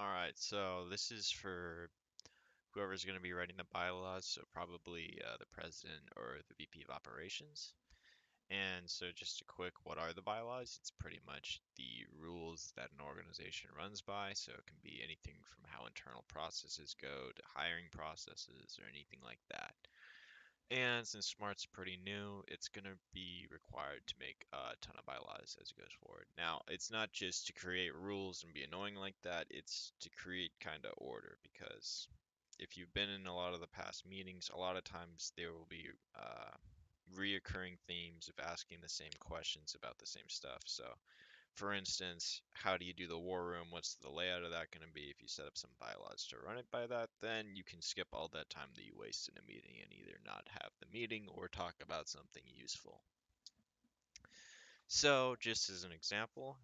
All right, so this is for whoever's going to be writing the bylaws, so probably the president or the VP of operations. And so, just a quick, what are the bylaws? It's pretty much the rules that an organization runs by. So it can be anything from how internal processes go to hiring processes or anything like that. And since Smart's pretty new, it's going to be required to make a ton of bylaws as it goes forward. Now, it's not just to create rules and be annoying like that, it's to create kind of order because if you've been in a lot of the past meetings, a lot of times there will be reoccurring themes of asking the same questions about the same stuff. So, for instance, how do you do the war room? What's the layout of that going to be? If you set up some bylaws to run it by that, then you can skip all that time that you waste in a meeting and either not have the meeting or talk about something useful. So, just as an example,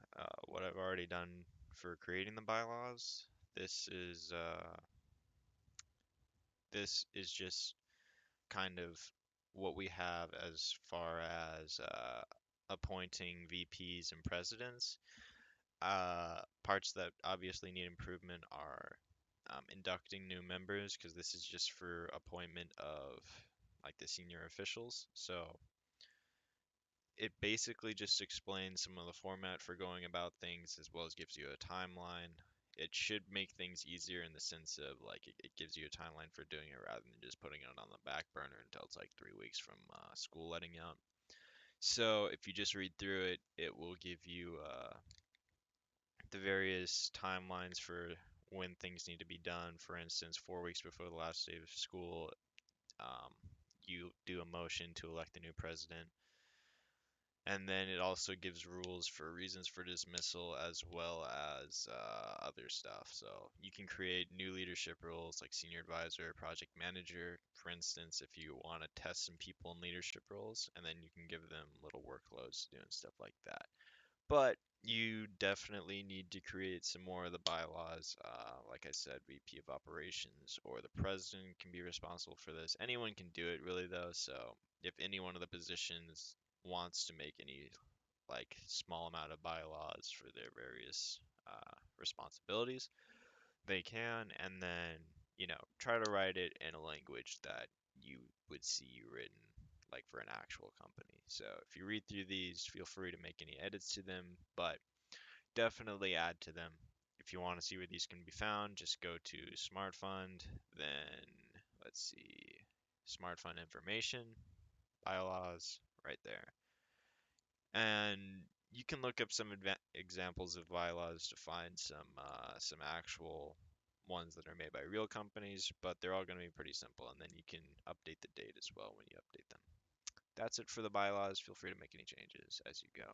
what I've already done for creating the bylaws, this is uh, this is just kind of what we have as far as appointing VPs and presidents. Parts that obviously need improvement are inducting new members because this is just for appointment of like the senior officials. So it basically just explains some of the format for going about things as well as gives you a timeline. It should make things easier in the sense of like it gives you a timeline for doing it rather than just putting it on the back burner until it's like 3 weeks from school letting out. So if you just read through it, it will give you the various timelines for when things need to be done. For instance, 4 weeks before the last day of school, um, you do a motion to elect a new president. And then it also gives rules for reasons for dismissal as well as other stuff. So you can create new leadership roles like senior advisor, project manager, for instance, if you want to test some people in leadership roles, and then you can give them little workloads doing stuff like that. But you definitely need to create some more of the bylaws. Like I said, VP of operations or the president can be responsible for this. Anyone can do it, really, though. So if any one of the positions wants to make any like small amount of bylaws for their various responsibilities, they can, and then try to write it in a language that you would see written like for an actual company. So if you read through these, feel free to make any edits to them, but definitely add to them. If you want to see where these can be found, just go to Smart Fund, then let's see, Smart Fund information, bylaws, right there. And you can look up some examples of bylaws to find some actual ones that are made by real companies, but they're all going to be pretty simple, and then you can update the date as well when you update them. That's it for the bylaws. Feel free to make any changes as you go.